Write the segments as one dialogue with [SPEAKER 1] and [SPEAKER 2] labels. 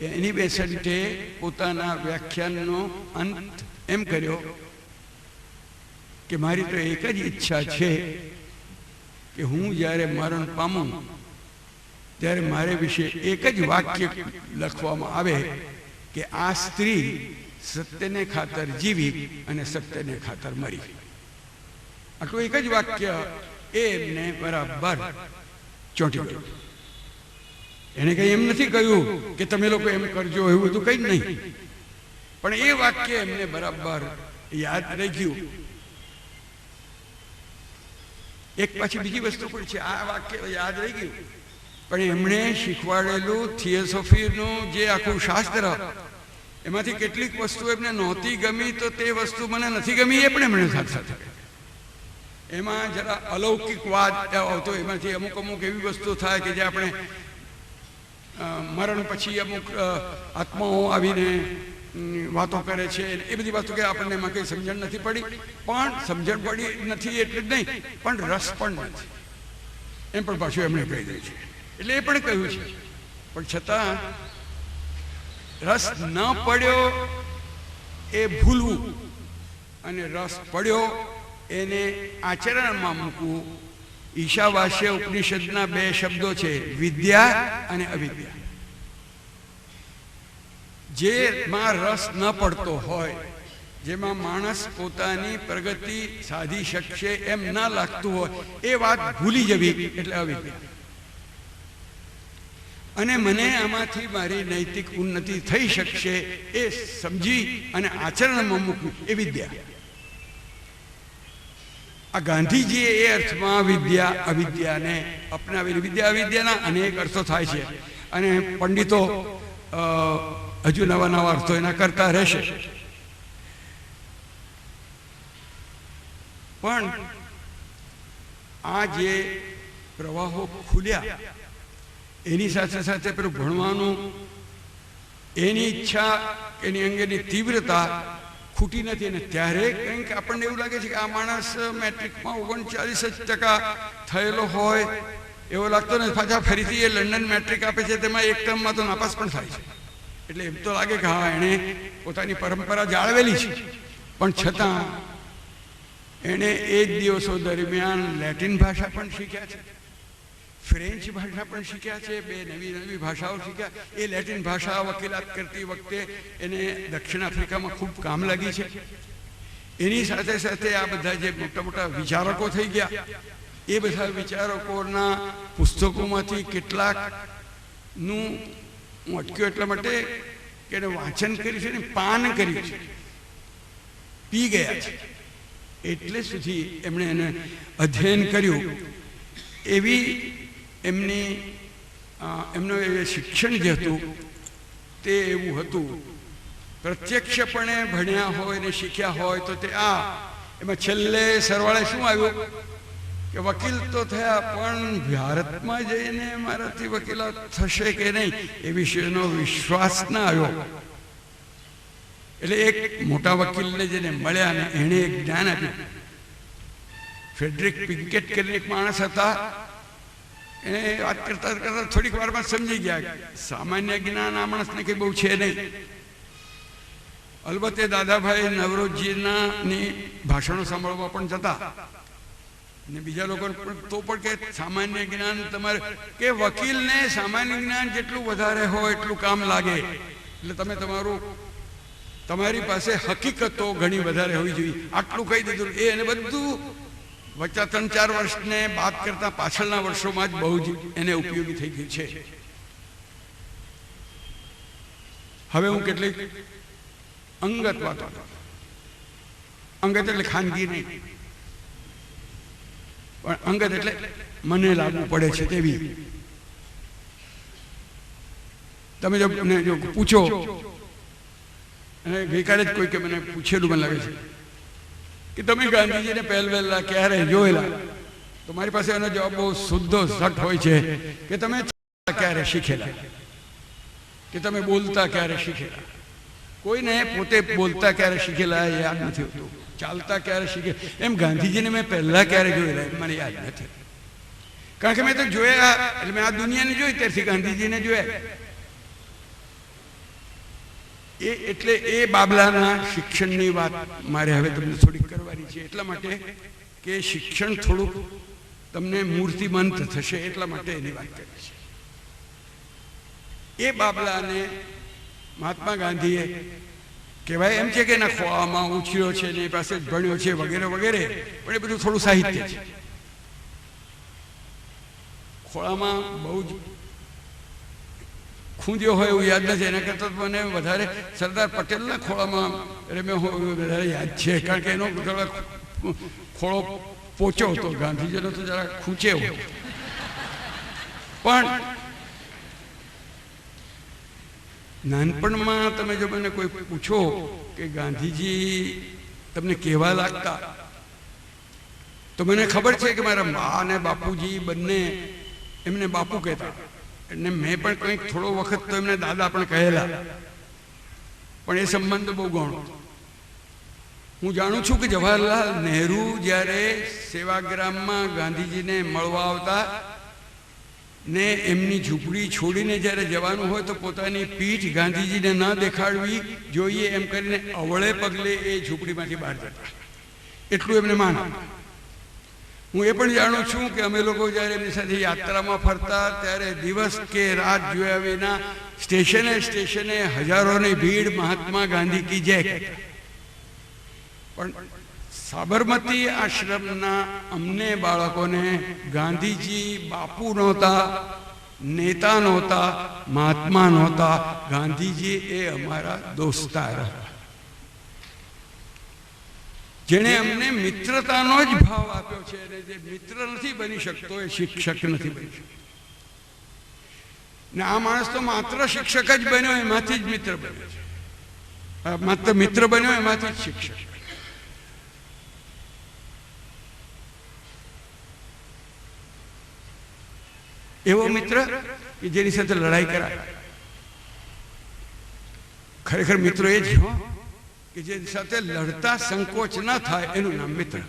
[SPEAKER 1] એની બેસન્ટે પોતાના વ્યાખ્યાનનો અંત એમ કર્યો કે મારી તો એક જ ઈચ્છા છે કે હું જ્યારે મરણ પામું ત્યારે મારે વિશે એક જ વાક્ય લખવામાં આવે કે આ સ્ત્રી સત્યને ખાતર જીવી અને સત્યને ખાતર મરી. આટલું એક જ વાક્ય એમને બરાબર ચોંટી ગયું. એને કઈ એમ નથી કહ્યું કે તમે લોકો એમ કરજો, એવું બધું કઈ જ નહીં, પણ એ વાક્ય એમને બરાબર યાદ રહી ગયું. એક પછી બીજી વસ્તુ પણ છે, આ વાક્ય યાદ રહી ગયું, પણ એમણે શીખવાડેલું થિયોસોફીનું જે આખું શાસ્ત્ર, એમાંથી કેટલીક વસ્તુ એમને નહોતી ગમી, તો તે વસ્તુ મને નથી ગમી, એ પણ એમણે સાથે સાથે એમાં જરા અલૌકિક વાત આવતો. એમાંથી અમુક અમુક એવી વસ્તુ થાય કે જે આપણે મરણ પછી અમુક આત્માઓ આવીને વાતો કરે છે, એ બધી વાતો કે આપણને એમાં કંઈ સમજણ નથી પડી. પણ સમજણ પડી નથી એટલે જ નહીં, પણ રસ પણ નથી, એમ પણ પાછું એમણે કહી દે છે. એટલે એ પણ કહ્યું છે, પણ છતાં રસ ન પડ્યો એ ભૂલવું, અને રસ પડ્યો એને આચરણમાં મૂકવું. ઈશાવાસ્ય ઉપનિષદના 2 શબ્દો છે, વિદ્યા અને અવિદ્યા. જેમાં રસ ન પડતો હોય, જેમાં માણસ પોતાની પ્રગતિ સાધી શકશે એમ ન લાગતું હોય, એ વાત ભૂલી જવી એટલે અવિદ્યા. અને મને આમાંથી મારી નૈતિક ઉન્નતિ થઈ શકશે એ સમજી અને આચરણમાં મૂકવું એ વિદ્યા. આ ગાંધીજીએ એ અર્થમાં વિદ્યા અવિદ્યાને અપનાવેલી. વિદ્યા અવિદ્યાના અનેક અર્થો થાય છે, અને પંડિતો હજુ નવા નવા અર્થો એના કરતા રહેશે. પણ આ જે પ્રવાહો ખુલ્યા, એની સાથે સાથે પેલું ભણવાનું, એની ઈચ્છા, એની અંગેની તીવ્રતા ખૂટી નથી. અને ત્યારે કંઈક આપણને એવું લાગે છે કે આ માણસ મેટ્રિકમાં 39% થયેલો હોય એવો લાગતો નથી. પાછા ફરીથી એ લંડન મેટ્રિક આપે છે, તેમાં એક ટર્મમાં તો નાપાસ પણ થાય છે. એટલે એમ તો લાગે કે હા, એણે પોતાની પરંપરા જાળવેલી છે, પણ છતાં એણે એ જ દિવસો દરમિયાન લેટિન ભાષા પણ શીખ્યા છે, ફ્રેન્ચ ભાષા પણ શીખ્યા છે, 2 નવી નવી ભાષાઓ શીખ્યા. એ લેટિન ભાષા વકીલાત કરતી વખતે એને દક્ષિણ આફ્રિકામાં ખૂબ કામ લાગી છે. એની સાથે સાથે આ બધા જે મોટા મોટા વિચારકો થઈ ગયા, એ બધા વિચારકોના પુસ્તકોમાંથી કેટલાકનું હું અટક્યો એટલા માટે કે એને વાંચન કર્યું છે ને પાન કર્યું છે, પી ગયા છે, એટલે સુધી એમણે એને અધ્યયન કર્યું. એવી એમનું એ શિક્ષણ જે હતું તે એવું હતું, પ્રત્યક્ષપણે ભણ્યા હોય ને શીખ્યા હોય તો તે એમાં છેલ્લે સરવાળે શું આવ્યું કે વકીલ તો થયા, પણ ભારતમાં જઈને મારાથી વકીલાત થશે કે નહીં એ વિશેનો વિશ્વાસ ના આવ્યો. એટલે એક મોટા વકીલને જેને મળ્યા ને એણે એક જ્ઞાન આપ્યું. ફ્રેડરિક પિન્કેટ કરીને એક માણસ હતા, એને વાત કરતા કરતા થોડીક વારમાં સમજી ગયા સામાન્ય જ્ઞાન આ માણસને કંઈ બહુ છે નહીં. અલબત્ત એ દાદાભાઈ નવરોજીના ભાષણો સાંભળવા પણ જતા, ને બીજા લોકો તો પણ કે સામાન્ય જ્ઞાન તમારે, કે વકીલને સામાન્ય જ્ઞાન જેટલું વધારે હોય એટલું કામ લાગે. એટલે તમે તમારી પાસે હકીકતો ઘણી વધારે હોવી જોઈએ. આટલું કહી દીધું. એને બધું વચ્ચે 3-4 વર્ષને બાદ કરતા પાછળના વર્ષોમાં જ બહુ જ એને ઉપયોગી થઈ ગયું છે. હવે હું કેટલીક અંગત વાતો, અંગત એટલે ખાનગી નહીં, પણ અંગત એટલે મને લાગુ પડે છે તેવી. તમે જો પૂછો, અને ગઈકાલે જ કોઈ કે મને પૂછેલું મને લાગે છે કે તમે ગાંધીજીને પહેલા ક્યારે જોયેલા, તો મારી પાસે એનો જવાબ બહુ શુદ્ધ સટ હોય છે કે તમે ક્યારે શીખેલા, કે તમે બોલતા ક્યારે શીખેલા. કોઈને પોતે બોલતા ક્યારે શીખેલા યાદ નથી હોતું, ચાલતા ક્યારે શીખે એમ ગાંધીજીને મેં પહેલા ક્યારે જોયેલા મને યાદ નથી. કારણ કે મેં તો જોયા, એટલે મેં આ દુનિયાને જોઈ ત્યારથી ગાંધીજીને જોયા. એટલે એ બાબલાના શિક્ષણની વાત મારે હવે તમને થોડીક કરવાની છે, એટલા માટે કે શિક્ષણ થોડુંક તમને મૂર્તિમંત થશે એટલા માટે એની વાત કરી છે. એ બાબલાને મહાત્મા ગાંધીએ કહેવાય એમ છે કે એના ખોળામાં ઉછર્યો છે ને એ પાસે જ ભણ્યો છે વગેરે વગેરે, પણ એ બધું થોડું સાહિત્ય છે. ખોળામાં બહુ જ ખૂંદ્યો હોય એવું યાદ નથી, એના કરતાં મને વધારે સરદાર પટેલના ખોળામાં રમ્યો હોય એવું વધારે યાદ છે, કારણ કે એનો ખોળો પોચો હતો, ગાંધીજીનો તો જરા ખૂંચે હોય. પણ નાનપણમાં તમે જો મને કોઈ પૂછો કે ગાંધીજી તમને કેવા લાગતા, તો મને ખબર છે કે મારા મા અને બાપુજી બંને એમને બાપુ કહેતા, અને મેં પણ કંઈક થોડો વખત તો એમને દાદા પણ કહેલા, પણ એ સંબંધ બહુ ગણો. હું જાણું છું કે જવાહરલાલ નહેરુ જ્યારે સેવાગ્રામમાં ગાંધીજીને મળવા આવતા ને એમની ઝૂંપડી છોડીને જ્યારે જવાનું હોય તો પોતાની પીઠ ગાંધીજીને ન દેખાડવી જોઈએ એમ કરીને અવળે પગલે એ ઝૂંપડીમાંથી બહાર જતા, એટલું એમને માન. હું એ પણ જાણું છું કે અમે લોકો જ્યારે એમની સાથે યાત્રામાં ફરતા ત્યારે દિવસ કે રાત જોયા વિના સ્ટેશને સ્ટેશને હજારોની ભીડ મહાત્મા ગાંધી કી જય. પણ સાબરમતી આશ્રમના અમને બાળકોને ગાંધીજી બાપુ નહોતા, નેતા નહોતા, મહાત્મા નહોતા, ગાંધીજી એ અમારા દોસ્તાર હતા, જેણે અમને મિત્રતાનો જ ભાવ આપ્યો છે. અને જે મિત્ર નથી બની શકતો એ શિક્ષક નથી બની શકતો. ને આ માણસ તો માત્ર શિક્ષક જ બન્યો એમાંથી જ મિત્ર બન્યો છે, માત્ર મિત્ર બન્યો એમાંથી જ શિક્ષક. એવો મિત્ર કે જેની સાથે લડાઈ કરાય. ખરેખર મિત્રો એ જ હો કે જેની સાથે લડતા સંકોચ ના થાય એનું નામ મિત્ર.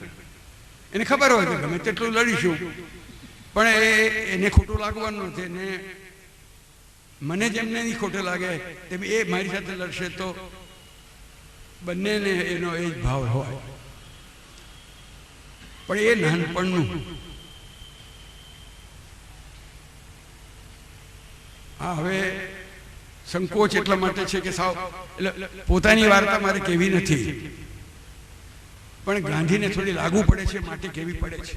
[SPEAKER 1] એને ખબર હોય કે ગમે તેટલું લડીશું પણ એને ખોટું લાગવાનું નથી, ને મને જેમને નહીં ખોટું લાગે તેમ એ મારી સાથે લડશે તો બંનેને એનો એ જ ભાવ હોય. પણ એ નાનપણનું હવે સંકોચ એટલા માટે છે કે સાવ એટલે પોતાની વાર્તા મારે કેવી નથી, પણ ગાંધીને થોડી લાગુ પડે છે માટે કેવી પડે છે.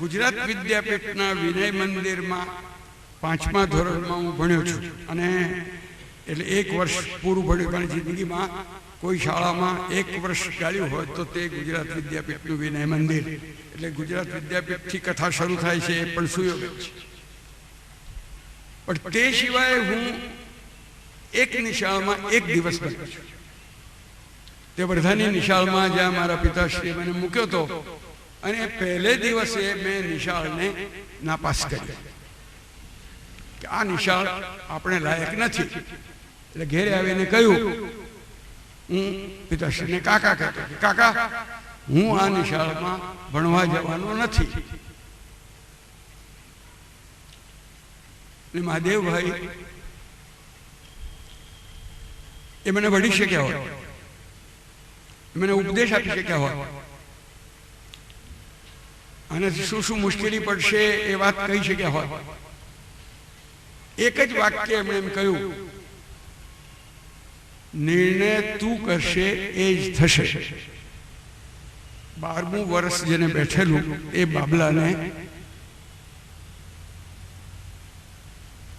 [SPEAKER 1] ગુજરાત વિદ્યાપીઠના વિનય મંદિરમાં 5મા ધોરણમાં હું ભણ્યો છું, અને એટલે 1 વર્ષ પૂરું ભણ્યું. પણ જિંદગીમાં કોઈ શાળામાં 1 વર્ષ ગાળ્યું હોય તો તે ગુજરાત વિદ્યાપીઠનું વિનય મંદિર. એટલે ગુજરાત વિદ્યાપીઠથી કથા શરૂ થાય છે એ પણ સુયોગ છે. પણ તે સિવાય હું એક નિશાળમાં 1 દિવસ ભણ્યો છું. તે વર્ધાની નિશાળમાં જ્યાં મારા પિતાશ્રીએ મને મૂક્યો હતો, અને પહેલે દિવસે મેં નિશાળને નાપાસ કરી કે આ નિશાળ આપણે લાયક નથી. એટલે ઘેરે આવીને કહ્યું, હું પિતાશ્રીને કાકા કહેતો, કાકા હું આ નિશાળમાં ભણવા જવાનો નથી. મહાદેવભાઈ એ મને વળી શક્યા હોય, મને ઉપદેશ આપી શક્યા હોય, અને શું શું મુશ્કેલી પડશે એ વાત કહી શક્યા હોય. એક જ વાક્ય એમણે એમ કહ્યું, નિર્ણય તું કરશે એ જ થશે. 12મું વર્ષ જેને બેઠેલું એ બાબલાને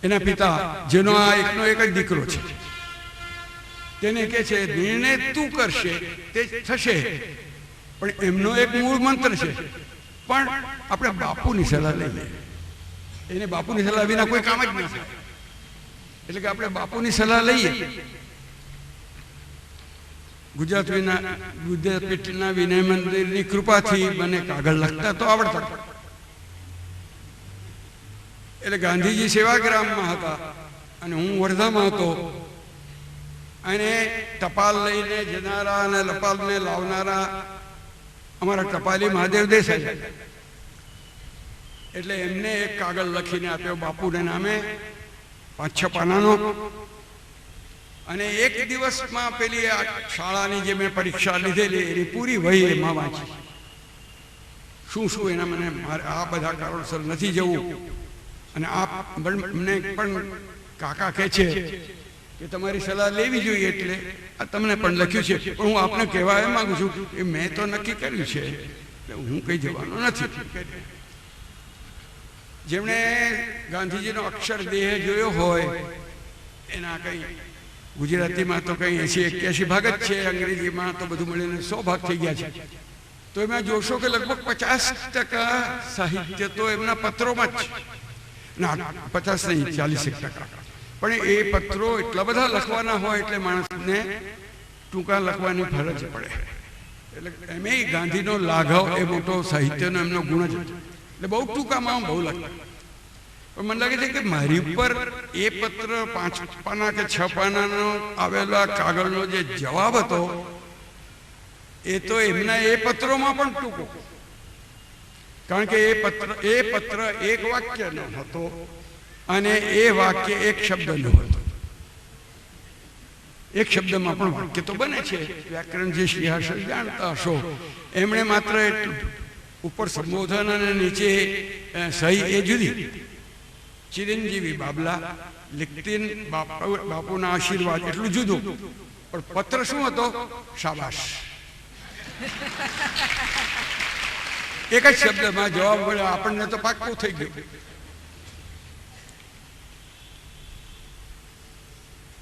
[SPEAKER 1] એના પિતા, જેનો આ એકનો એક જ દીકરો છે, તેને કહે છે નિર્ણય તું કરશે તે થશે. પણ એમનો એક મૂળ મંત્ર છે, પણ આપણે બાપુની સલાહ લઈએ. એને બાપુની સલાહ વિના કોઈ કામ જ ન થાય. એટલે કે આપણે બાપુની સલાહ લઈએ. ગુજરાત વિદ્યાપીઠના વિનય મંદિરની કૃપાથી મને કાગળ લખતા તો આવડતા. એટલે ગાંધીજી સેવાગ્રામમાં હતા અને હું વર્ધામાં હતો, અને ટપાલ લઈને જનારા અને ટપાલને લાવનારા અમારા ટપાલી મહાદેવ દેસાઈ. એટલે એમને એક કાગળ લખીને આપ્યો બાપુને નામે, 5-6 પાનાનો, અને એક દિવસમાં પેલી શાળાની જે મેં પરીક્ષા લીધેલી એની પૂરી વહી એમાં વાંચી. શું શું એના મને આ બધા કારણોસર નથી જવું. અને આપ મને પણ કાકા કહે છે કે તમારી સલાહ લેવી જોઈએ, એટલે આ તમને પણ લખ્યું છે. પણ હું આપને કહેવા એ માંગુ છું કે મેં તો નક્કી કર્યું છે, એટલે હું કઈ જવાનો નથી. જેમણે ગાંધીજીનો અક્ષરદેહ જોયો હોય એના કંઈ ગુજરાતીમાં તો કંઈ 80-81 ભાગ જ છે, અંગ્રેજીમાં તો બધું મળીને 100 ભાગ થઈ ગયા છે. તો એમાં જોશો કે લગભગ 50% સાહિત્ય તો એમના પત્રોમાં જ છે. ના, 50 નહીં, 40%. પણ એ પત્રો એટલા બધા લખવાના હોય એટલે માણસને ટૂંકા લખવાની ફરજ પડે. એટલે એમે ગાંધીનો લાઘવ એ મોટો સાહિત્યનો એમનો ગુણ જ એટલે બહુ ટૂંકામાં બહુ લખતા. પણ મને લાગે છે કે મારી ઉપર એ પત્ર 5 પાના કે 6 પાનાનો આવેલા કાગળનો જે જવાબ હતો એ તો એમના એ પત્રોમાં પણ ટૂંકો, કારણ કે એ પત્ર એક વાક્યનો હતો અને એ વાક્ય એક શબ્દનો હતો. એક શબ્દમાં પણ વાક્ય તો બને છે, વ્યાકરણ જે સિંહાસન જાણતા હશો. એમણે માત્ર એટલું ઉપર સંબોધન અને નીચે સહી એ જુદી. ચિરંજીવી બાબલા, લિખતીન બાપુના આશીર્વાદ એટલું જુદું. પણ પત્ર શું હતો? શાબાશ. એક જ શબ્દમાં જવાબ મળ્યો. આપણને તો પાક્કું થઈ ગયું.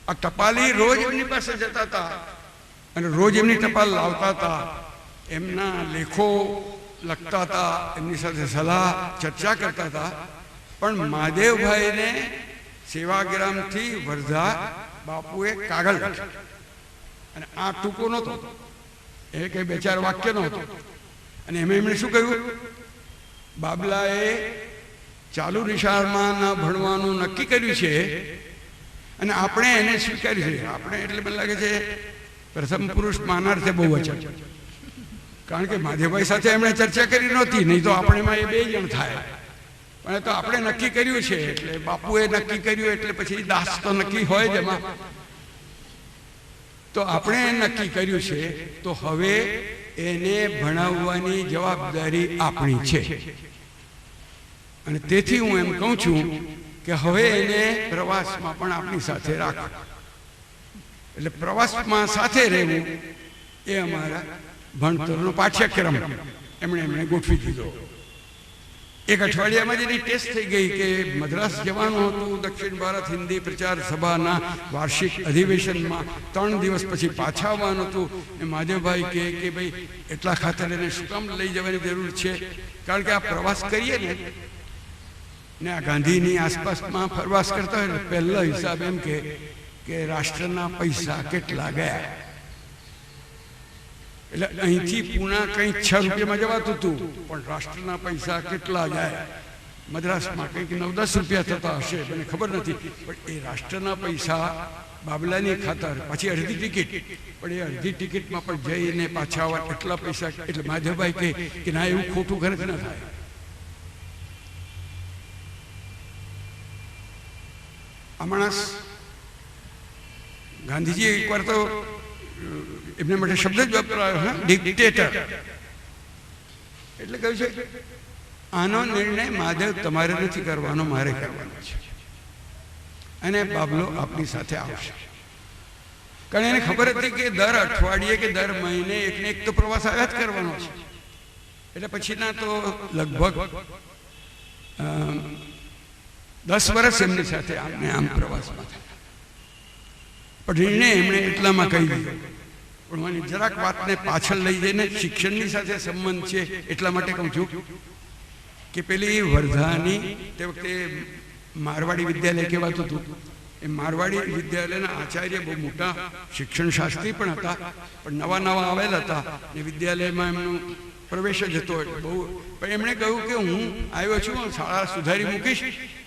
[SPEAKER 1] આ ટપાલી રોજ એમની પાસે જતા હતા અને રોજ એમની ટપાલ લાવતા હતા. એમના લેખો લખતા હતા, એમની સાથે સલાહ ચર્ચા કરતા હતા. પણ મહાદેવભાઈને સેવાગ્રામથી વર્ધા બાપુએ કાગળ લખ્યો અને આ ટૂંકો નહોતો, એ કઈ 2-4 વાક્યનો હતો. અને એમણે શું કહ્યું? બાબલાએ ચાલુ નિશાળમાં ન ભણવાનું નક્કી કર્યું છે અને આપણે એને સ્વીકાર્યું છે. આપણે એટલે મને લાગે છે પ્રથમ પુરુષ માનાર્થે બહુ વચન, કારણ કે મહાદેવભાઈ સાથે એમણે ચર્ચા કરી નહોતી, નહીં તો આપણેમાં એ 2 જણ થાય. પણ તો આપણે નક્કી કર્યું છે એટલે બાપુએ નક્કી કર્યું એટલે પછી દાસ તો નક્કી હોય જ એમાં. તો આપણે નક્કી કર્યું છે તો હવે એને ભણાવવાની જવાબદારી આપણી છે. અને તેથી હું એમ કહું છું કે હવે એને પ્રવાસમાં પણ આપણી સાથે રાખો. એટલે પ્રવાસમાં સાથે રહેવું એ અમારા ભણતરનો પાઠ્યક્રમ એમણે ગોઠવી દીધો. એક અઠવાડિયામાં જ એની ટેસ્ટ થઈ ગઈ કે મદ્રાસ જવાનું હતું દક્ષિણ ભારત હિન્દી પ્રચાર સભાના વાર્ષિક અધિવેશનમાં. 3 દિવસ પછી પાછા આવવાનું હતું. એ મહાદેવભાઈ કે ભાઈ એટલા ખાતર એને શું કામ લઈ જવાની જરૂર છે? કારણ કે આ પ્રવાસ કરીએ ને આ ગાંધીની આસપાસમાં પ્રવાસ કરતા હોય ને પહેલો હિસાબ એમ કે રાષ્ટ્રના પૈસા કેટલા ગયા. એટલે અહીંથી પૂના કંઈક 6 રૂપિયામાં જવાતું હતું, પણ રાષ્ટ્રના પૈસા કેટલા જાય? મદ્રાસમાં કંઈક 9-10 રૂપિયા થતા હશે, મને ખબર નથી. પણ એ રાષ્ટ્રના પૈસા બાબલાની ખાતર, પછી અડધી ટિકિટ, પણ એ અડધી ટિકિટમાં પણ જઈને પાછા આવવા એટલા પૈસા. એટલે મહાદેવભાઈ કે ના, એવું ખોટું ખર્ચ ના થાય. આ માણસ ગાંધીજી એકવાર તો એમને માટે શબ્દ જ વાપરાયો, ડિક્ટેટર. એટલે કહ્યું છે આનો નિર્ણય મહાદેવ તમારે નથી કરવાનો, મારે કરવાનો છે. અને બાબલો આપની સાથે આવશે. કારણ એને ખબર હતી કે દર અઠવાડિયે કે દર મહિને એકને એક તો પ્રવાસ આવ્યા જ કરવાનો છે. એટલે પછીના તો લગભગ 10 વર્ષ એમની સાથે આમ પ્રવાસમાં થયા. પણ નિર્ણય એમણે એટલામાં કહી દીધો. પણ મને જરાક વાતને પાછળ લઈ જઈને શિક્ષણની સાથે સંબંધ છે એટલા માટે કહું છું કે પેલી વર્ધાની તે વખતે મારવાડી વિદ્યાલય કહેવાતું હતું. એ મારવાડી વિદ્યાલયના આચાર્ય બહુ મોટા શિક્ષણ શાસ્ત્રી પણ હતા, પણ નવા આવેલા હતા ને વિદ્યાલયમાં એમનો પ્રવેશ જ હતો. એટલે બહુ પણ એમણે કહ્યું કે હું આવ્યો છું, શાળા સુધારી મૂકીશ,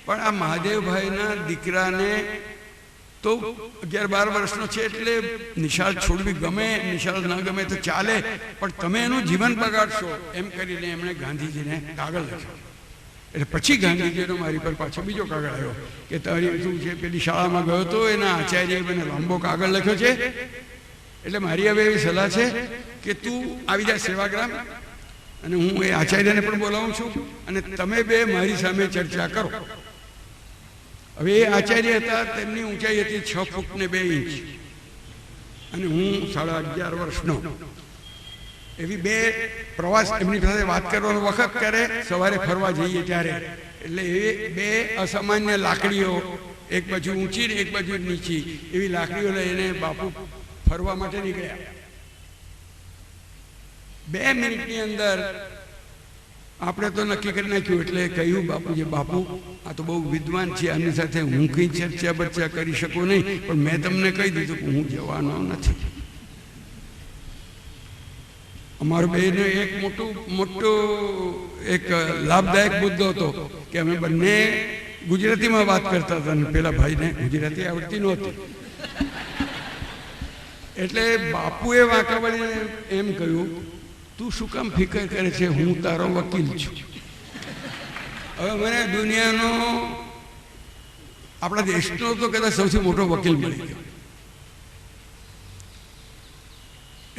[SPEAKER 1] પણ આ મહાદેવભાઈના દીકરાને તો 11-12 વર્ષનો છે એટલે નિશાળ છોડવી ગમે, નિશાળ ન ગમે તો ચાલે, પણ તમે એનું જીવન બગાડશો એમ કરીને એમણે ગાંધીજીને કાગળ લખ્યો. એટલે પછી ગાંધીજીનો મારી પર પાછો બીજો કાગળ આવ્યો કે તારી શું છે, પેલી શાળામાં ગયો હતો એના આચાર્યએ મને લાંબો કાગળ લખ્યો છે, એટલે મારી હવે એવી સલાહ છે કે તું આવી જા સેવાગ્રામ, અને હું એ આચાર્યને પણ બોલાવું છું અને તમે બે મારી સામે ચર્ચા કરો. હવે એ આચાર્ય હતા, તેમની ઊંચાઈ હતી 6 ફૂટ ને 2 ઇંચ અને હું 11.5 વર્ષનો. એવી બે પ્રવાસ એમની સાથે વાત કરવાનો વખત કરે, સવારે ફરવા જઈએ ત્યારે, એટલે એ બે અસામાન્ય લાકડીઓ, એક બાજુ ઊંચી ને એક બાજુ નીચી, એવી લાકડીઓ લઈને બાપુ ફરવા માટે નીકળ્યા. 2 મિનિટની અંદર આપણે તો નક્કી કરી નાખ્યું. એટલે કહ્યું બાપુજી, બાપુ આ તો બહુ વિદ્વાન છે, આની સાથે હું કંઈ ચર્ચા બર્ચા કરી શકું નહીં, પણ મેં તમને કહી દીધું કે હું જવાનો નથી. અમારો બેનો એક મોટો એક લાભદાયક મુદ્દો હતો કે અમે બંને ગુજરાતીમાં વાત કરતા હતા અને પેલા ભાઈને ગુજરાતી આવડતી નહોતી. એટલે બાપુએ વાંકા વળીને એમ કહ્યું, તું શું કામ ફિકર કરે છે, હું તારો વકીલ છું. હવે મને દુનિયાનો, આપણા દેશનો તો કદાચ સૌથી મોટો વકીલ મળી ગયો.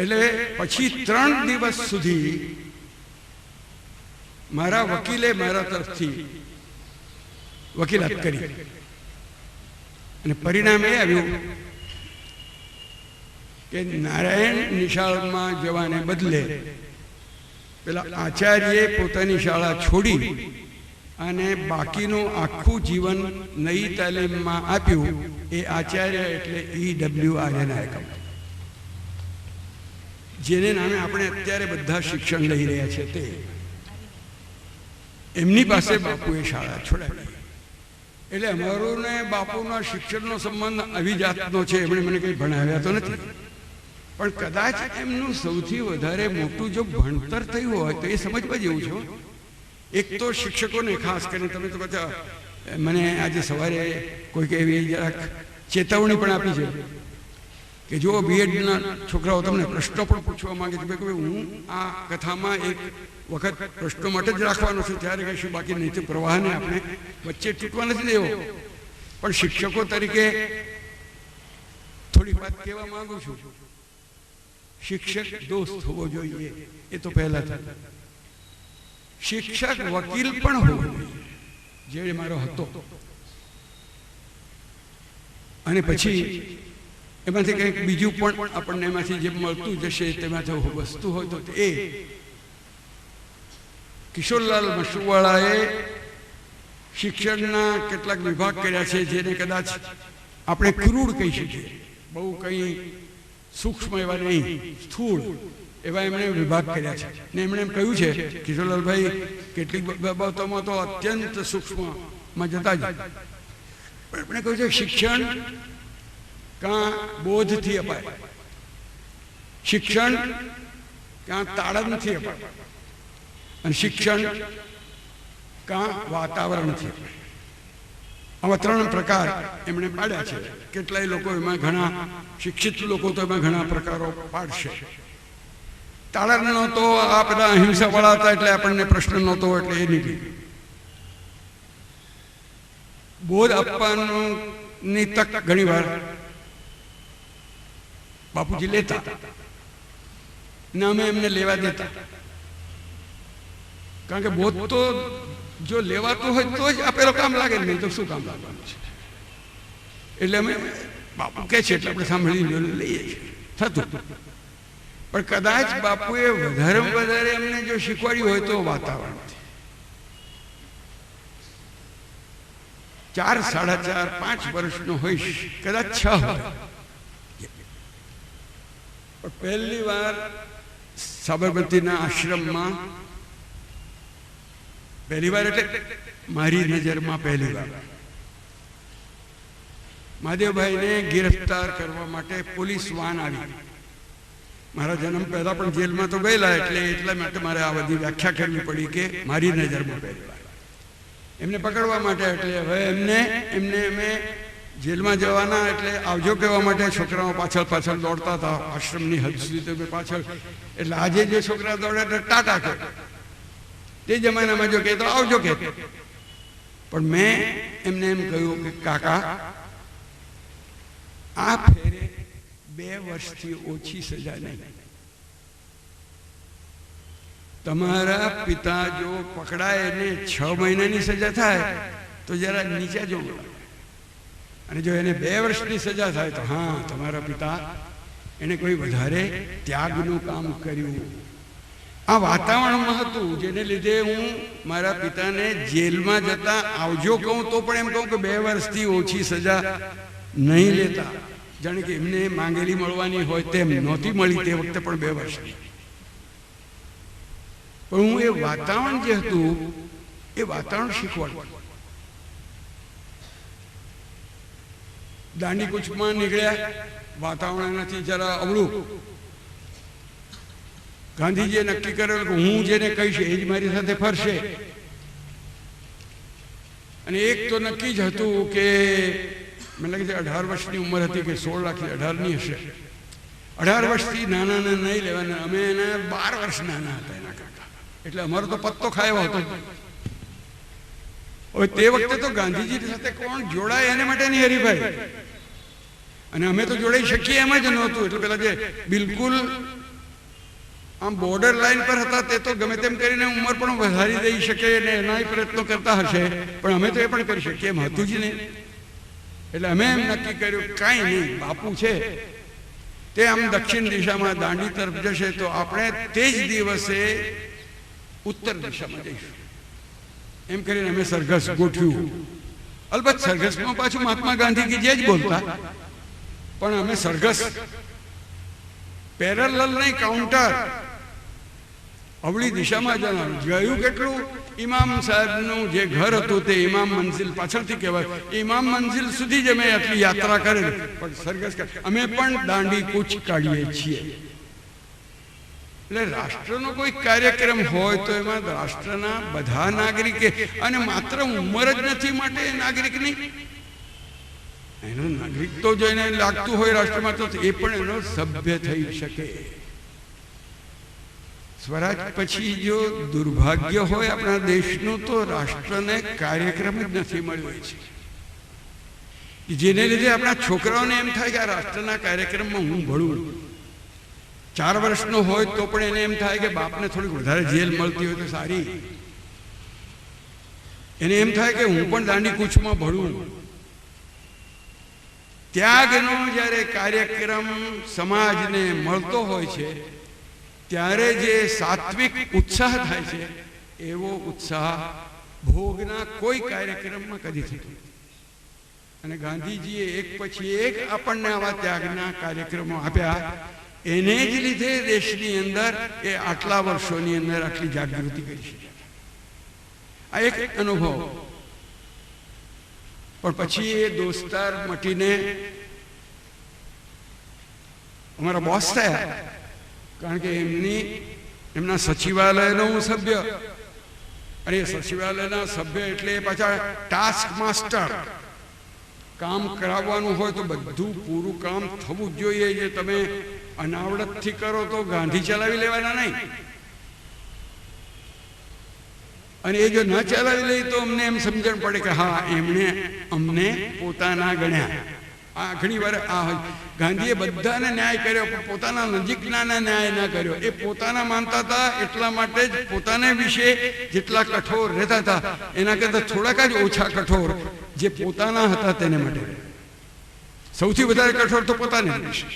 [SPEAKER 1] એટલે પછી 3 દિવસ સુધી મારા વકીલે મારા તરફથી વકીલાત કરી અને પરિણામ એ આવ્યું કે નારાયણ નિશાળમાં જવાને બદલે પેલા આચાર્યએ પોતાની શાળા છોડી અને બાકીનું આખું જીવન નઈ તાલીમમાં આપ્યું. એ આચાર્ય એટલે EWRNICOM, જેને નામે આપણે અત્યારે બધા શિક્ષણ લઈ રહ્યા છે. તે એમની પાસે બાપુએ શાળા છોડાવી. એટલે અમારો ને બાપુના શિક્ષણનો સંબંધ આવી જાતનો છે. એમણે મને કંઈ ભણાવ્યા તો નથી, પણ કદાચ એમનું સૌથી વધારે મોટું જો ભણતર થયું હોય તો એ સમજવા જેવું છે. એક તો શિક્ષકોને ખાસ કરીને, તમે તો બધા મને આજે સવારે કોઈક એવી જરાક ચેતવણી પણ આપી છે કે જો બીએડના છોકરાઓ તમને પ્રશ્નો પણ પૂછવા માંગે છે, કે હું આ કથામાં એક વખત પ્રશ્નો માટે જ રાખવાનો છું, ત્યારે કહીશું, બાકી નહીં તો પ્રવાહને આપણે વચ્ચે તૂટવા નથી દેવો. પણ શિક્ષકો તરીકે થોડી વાત કહેવા માંગુ છું. શિક્ષક દોસ્ત હોવો જોઈએ, એ તો પહેલા થાય. શિક્ષક વકીલ પણ હોવો જોઈએ, જે મારો હતો. અને પછી એમાંથી કંઈક બીજું પણ આપણને એમાંથી જે મળતું જશે તેમાંથી વસ્તુ હોય તો એ કિશોરલાલ મશરૂવાળાએ શિક્ષણના કેટલાક વિભાગ કર્યા છે, જેને કદાચ આપણે ક્રૂડ કહી શકીએ, બહુ કંઈ સૂક્ષ્મ એવા નહીં, સ્થૂળ એવા એમણે વિભાગ કર્યા છે. ને એમણે એમ કહ્યું છે, કિશોરલાલભાઈ, કેટલીક બાબતોમાં તો અત્યંત સૂક્ષ્મમાં જતા જ, પણ એમણે કહ્યું છે શિક્ષણ કાં બોધથી અપાય, શિક્ષણ કાં તાળનથી અપાય, અને શિક્ષણ કાં વાતાવરણથી અપાય. આવા 3 પ્રકાર એમણે પાડ્યા છે. કેટલાય લોકો એમાં, ઘણા શિક્ષિત લોકો તો એમાં ઘણા પ્રકારો પાડશે. તાળનનો તો આ બધા અહિંસા વાળા હતા એટલે આપણને પ્રશ્ન નહોતો, એટલે એ નીકળી. બોધ આપવાની તક ઘણી વાર બાપુજી લેતા ને અમે એમને લેવા દેતા, કારણ કે બોધ તો જો લેવાતું હોય તો જ આપેલો કામ લાગે, નહીં તો શું કામ લાગવાનું છે. એટલે અમે બાપુ કહે છે એટલે આપણે સાંભળી લઈએ છીએ, થતું. પણ કદાચ બાપુએ વધારે અમને જો શીખવાડ્યું હોય તો વાતાવરણથી. 4, 4.5, 5 વર્ષનો હોઈશ, કદાચ 6 હોય. પણ પહેલી વાર સાબરમતીના આશ્રમમાં, પહેલી વાર એટલે મારી નજરમાં પહેલી વાર, મહાદેવભાઈને ગિરફ્તાર કરવા માટે પોલીસ વાન આવી. મારા જન્મ પહેલા પણ જેલમાં તો ગયેલા, એટલે એટલા માટે મારે આ બધી વ્યાખ્યા કરવી પડી કે મારી નજરમાં પહેલી વાર એમને પકડવા માટે. એટલે હવે એમને અમે જેલમાં જવાના એટલે આવજો કહેવા માટે છોકરાઓ પાછળ દોડતા હતા, આશ્રમની હદ સુધી તો પાછળ. એટલે આજે જે છોકરા દોડે એટલે ટાટા કહે, તે જમાનામાં જો કહે તો આવજો કે, પણ મેં એમને એમ કહ્યું કે કાકા આ ફેરે 2 વર્ષથી ઓછી સજા નહીં. તમારા પિતા જો પકડાય એને 6 મહિનાની સજા થાય તો જરા નીચે જો, અને જો એને 2 વર્ષની સજા થાય તો હા તમારા પિતા એને કોઈ વધારે ત્યાગનું કામ કર્યું. આ વાતાવરણમાં હતું જેને લીધે હું મારા પિતાને જેલમાં જતા આવજો કહું તો પણ એમ કહું કે 2 વર્ષથી ઓછી સજા નહીં લેતા, જાણે કે એમને માંગેલી મળવાની હોય તેમ. નહોતી મળી તે વખતે પણ 2 વર્ષની. પણ હું એ વાતાવરણ જે હતું એ વાતાવરણ શીખવાડું. દાંડી કૂચમાં નીકળ્યા, વાતાવરણ નથી જરા અવળું. ગાંધીજીએ નક્કી કરેલું કે હું જેને કહીશ એ જ મારી સાથે ફરશે. અને એક તો નક્કી જ હતું કે મને લાગે છે 18 વર્ષની ઉંમર હતી કે 16 લાખની 18ની હશે. 18 વર્ષથી નાના નહીં લેવાના. અમે એના 12 વર્ષ નાના હતા એના કાકા, એટલે અમારો તો પત્તો ખાયો હતો. હવે તે વખતે તો ગાંધીજી સાથે કોણ જોડાય એને માટેની હરીફાઈ, અને અમે તો જોડાઈ શકીએ એમ જ નહોતું. એટલે પેલા જે બિલકુલ આમ બોર્ડર લાઈન પર હતા તે તો ગમે તેમ કરીને ઉંમર પણ વધારી દઈ શકે અને એના પ્રયત્નો કરતા હશે, પણ અમે તો એ પણ કરી શકીએ એમ હતું જ નહીં. એટલે અમે એમ નક્કી કર્યું કાંઈ નહીં, બાપુ છે તે આમ દક્ષિણ દિશામાં દાંડી તરફ જશે તો આપણે તે જ દિવસે ઉત્તર દિશામાં જઈશું. એમ કરીને અમે સરઘસ ગોઠવ્યું. અલબત્ત સરઘસમાં પાછું મહાત્મા ગાંધી જે જ બોલતા, પણ અમે સરઘસ પેરેલલ નહીં, કાઉન્ટર અવળી દિશામાં જવાનું. ગયું કેટલું? ઇમામ સાહેબનું જે ઘર હતું તે ઇમામ મંઝિલ પાછળથી કહેવાય, ઇમામ મંઝિલ સુધી જ અમે આટલી યાત્રા કરેલી. પણ સરઘસ અમે પણ દાંડી કૂચ કાઢીએ છીએ. એટલે રાષ્ટ્રનો કોઈ કાર્યક્રમ હોય તો એમાં રાષ્ટ્રના બધા નાગરિકે, અને માત્ર ઉંમર જ નથી માટે નાગરિક નહીં, એનો નાગરિક તો જોઈને લાગતું હોય રાષ્ટ્રમાં તો એ પણ એનો સભ્ય થઈ શકે. સ્વરાજ પછી જો દુર્ભાગ્ય હોય આપણા દેશનું તો રાષ્ટ્રને કાર્યક્રમ જ નથી મળ્યો છે, જેને લીધે આપણા છોકરાઓને એમ થાય કે આ રાષ્ટ્રના કાર્યક્રમમાં હું ભણું. 4 વર્ષનો હોય તો પણ એને એમ થાય કે બાપને થોડીક વધારે જેલ મળતી હોય તો સારી. એને એમ થાય કે હું પણ દાંડી કૂચમાં ભણું. ત્યાગનો જ્યારે કાર્યક્રમ સમાજને મળતો હોય છે ત્યારે જે સાત્વિક ઉત્સાહ થાય છે એવો ઉત્સાહ ભોગના કોઈ કાર્યક્રમમાં કદી થતો. અને ગાંધીજીએ એક પછી એક આપણને આવા ત્યાગના કાર્યક્રમો આપ્યા. એને જ લીધે દેશની અંદર એ આટલા વર્ષોની અંદર આટલી જાગૃતિ કરી શક્યા. આ એક અનુભવ. પણ પછી એ દોસ્તાર મટીને અમારા બોસ થયા, કારણ કે એમના સચિવાલયનો હું સભ્ય, અને એ સચિવાલયના સભ્ય એટલે પાછા ટાસ્ક માસ્ટર. કામ કરાવવાનું હોય તો બધું પૂરું કામ થવું જ જોઈએ. જે તમે અનાવડતથી કરો તો ગાંધી ચલાવી લેવાના નહીં, અને એ જો ન ચલાવી લે તો અમને એમ સમજણ પડે કે હા એમણે અમને પોતાના ગણ્યા. આ ઘણી વાર આ ગાંધીએ બધાને ન્યાય કર્યો પણ પોતાના નજીકનાને ન્યાય ના કર્યો. એ પોતાના માનતા હતા એટલા માટે જ પોતાને વિશે જેટલા કઠોર રહેતા હતા એના કરતાં થોડાક જ ઓછા કઠોર જે પોતાના હતા તેને માટે. સૌથી વધારે કઠોર તો પોતાને વિશે,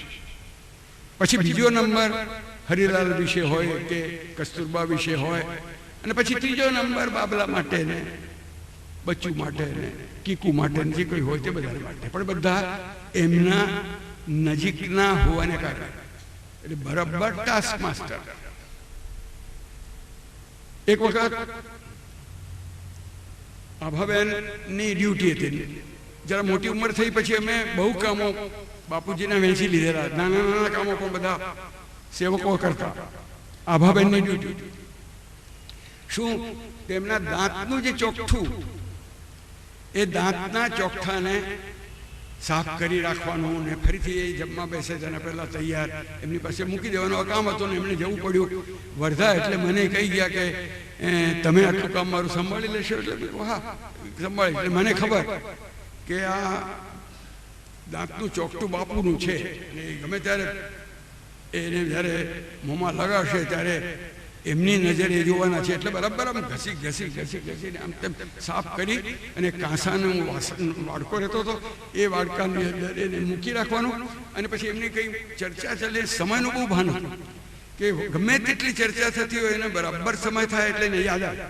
[SPEAKER 1] પછી બીજો નંબર હરિલાલ વિશે હોય કે કસ્તુરબા વિશે હોય, અને પછી ત્રીજો નંબર બાબલા માટે ને બચ્ચુ માટે ને કીકુ માટે જે કોઈ હોય તે બધા માટે, પણ બધા એમના નજીકના હોવાને કારણે. એટલે બરાબર ટાસ્ક માસ્ટર. એક વખત આભાબેનની ડ્યુટી હતી. જરા મોટી ઉંમર થઈ પછી અમે બહુ કામો બાપુજીને વહેંચી લીધેલા. નાના નાના કામો પણ બધા સેવકો કરતા. આભાબેનની ડ્યુટી શું? તેમના દાંતનું જે ચોખ્ઠું, એ દાંતના ચોખ્ઠાને સાફ કરી રાખવાનું ને ફરીથી એ જમવા બેસે તેના પહેલાં તૈયાર એમની પાસે મૂકી દેવાનું કામ હતું ને એમને જવું પડ્યું વર્ધા. એટલે મને કહી ગયા કે તમે આટલું કામ મારું સંભાળી લેશો? એટલે હા સંભાળી. એટલે મને ખબર કે આ દાંતનું ચોકટું બાપુનું છે અને ગમે ત્યારે એને જ્યારે મોંમાં લગાવશે ત્યારે એમની નજરે જોવાના છે. એટલે બરાબર આમ ઘસીને આમ તેમ સાફ કરી અને કાંસાનું વાડકો રહેતો હતો એ વાડકાની અંદર એને મૂકી રાખવાનું. અને પછી એમની કંઈ ચર્ચા ચાલે, સમયનું બહુ ભાન હતું કે ગમે તેટલી ચર્ચા થતી હોય એને બરાબર સમય થાય એટલે એને યાદ આવે.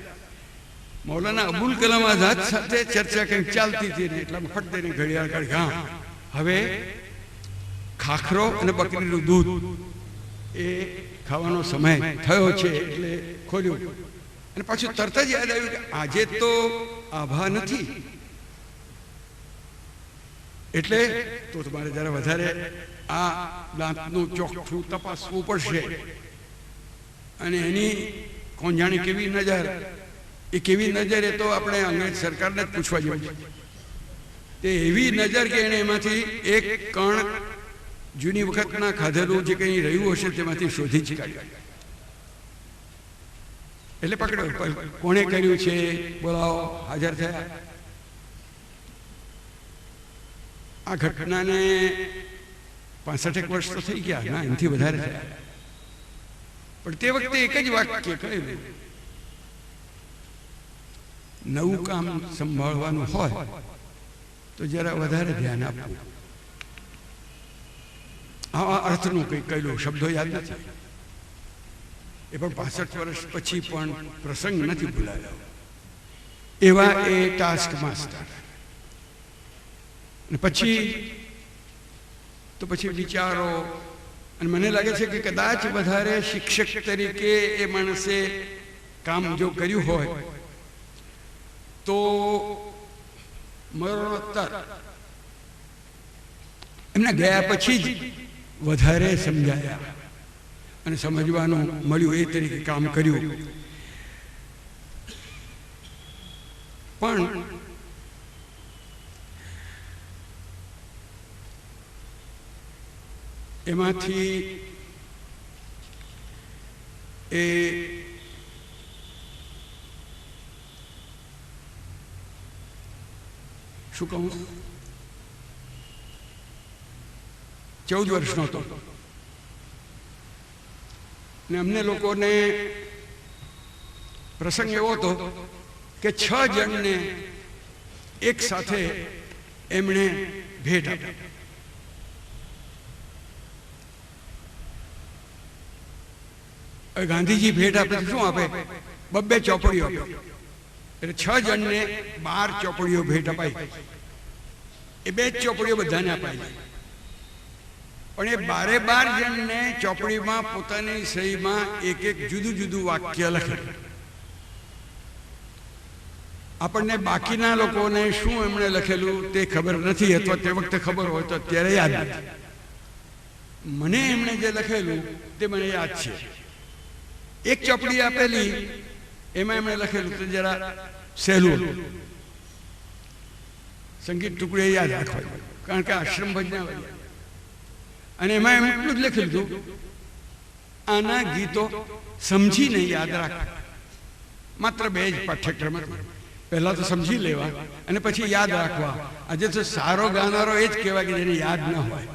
[SPEAKER 1] મૌલાના અબુલ કલામ આઝાદ સાથે ચર્ચા કંઈક ચાલતી હતી ને એટલામાં ફટ દઈને ઘડિયાળ કાઢી, હા હવે ખાખરો અને બકરીનું દૂધ એ ખાવાનો સમય થયો છે. એટલે ખોલ્યું અને પાછું તરત જ યાદ આવ્યું કે આજે તો આભા નથી, એટલે તો તમારે જરા વધારે આ દાંતનું ચોખ્ઠું તપાસવું પડશે. અને એની કોણ જાણે કેવી નજર, એ કેવી નજર એ તો આપણે અંગ્રેજ સરકારને જ પૂછવા જેવું છે. તે એવી નજર કે એને એમાંથી એક કણ જૂની વખતના ખાધેલું જે કંઈ રહ્યું હશે તેમાંથી શોધી જ કાઢ્યું. એટલે પકડ્યો. કોણે કર્યું છે બોલાવો. હાજર થયા. આ ઘટનાને 65 વર્ષ તો થઈ ગયા, ના એનાથી વધારે થયા. પણ તે વખતે એક જ વાક્ય કહ્યું, નવું કામ સંભાળવાનું હોય તો જરા વધારે ધ્યાન આપવું. આ અર્થનું કંઈક કહેલું, શબ્દો યાદ નથી. એ પણ 65 વર્ષ પછી પણ પ્રસંગ નથી ભૂલાયો. એવા એ ટાસ્ક માસ્ટર. અને પછી વિચારો. અને મને લાગે છે કે કદાચ વધારે શિક્ષક તરીકે એ માણસે કામ જો કર્યું હોય તો મરણોત્તર એમના ગયા પછી જ વધારે સમજાયા અને સમજવાનું મળ્યું, એ તરીકે કામ કર્યું. પણ એમાંથી એ શું કહું, 14 વર્ષનો હતો. ને અમને લોકોને પ્રસંગ એવો હતો કે 6 જણને એક સાથે એમણે ભેટ આપી. ગાંધીજી ભેટ આપે શું આપે? 2 ચોપડીઓ આપે. એટલે 6 જણને 12 ચોપડીઓ ભેટ અપાઈ. એ 2 ચોપડીઓ બધાને અપાઈ. પણ એ 12 જણને ચોપડીમાં પોતાની સહીમાં એક જુદું જુદું વાક્ય લખે. આપણને બાકીના લોકોને શું એમણે લખેલું તે ખબર નથી, અથવા તે વખતે ખબર હોય તો અત્યારે યાદ નથી. મને એમણે જે લખેલું તે મને યાદ છે. એક ચોપડી આપેલી, એમાં એમણે લખેલું તો જરા સહેલું હતું. સંગીત ટુકડે યાદ રાખવા, કારણ કે આશ્રમ ભજનાવલી. અને એમાં એમ એટલું જ લખેલું હતું, આના ગીતો સમજીને યાદ રાખ. માત્ર 2 જ પાઠ્યક્રમ. પહેલા તો સમજી લેવા અને પછી યાદ રાખવા. આજે તો સારો ગાનારો એ જ કહેવાય કે જેને યાદ ન હોય.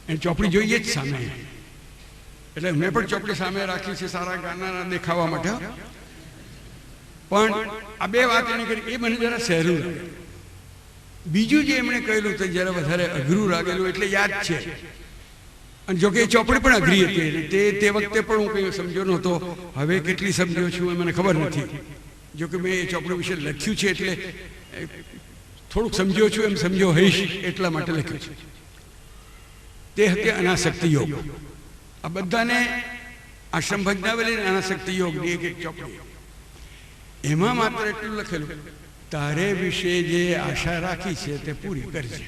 [SPEAKER 1] એ ચોપડી જોઈએ જ સામે. એટલે મેં પણ ચોપડી સામે રાખી છે સારા ગાનારા દેખાવા માટે. પણ આ 2 વાત એને કરી, એ મને જરા સહેલું લાગે. બીજું જે એમણે કહેલું તો જરા વધારે અઘરું લાગેલું, એટલે યાદ છે. અને જોકે એ ચોપડી પણ અઘરી હતી. તે વખતે પણ હું કંઈ સમજ્યો નહોતો. હવે કેટલી સમજ્યો છું એ મને ખબર નથી. જોકે મેં એ ચોપડી વિશે લખ્યું છે એટલે થોડુંક સમજ્યો છું, એમ સમજ્યો હઈશ એટલા માટે લખ્યું છે. તે હતી અનાસક્તિ યોગ. આ બધાને આશ્રમ ભજનાવલી અને અનાસક્તિ યોગની એક ચોપડી. એમાં માત્ર એટલું લખેલું, તારે વિશે જે આશા રાખી છે તે પૂરી કરજે.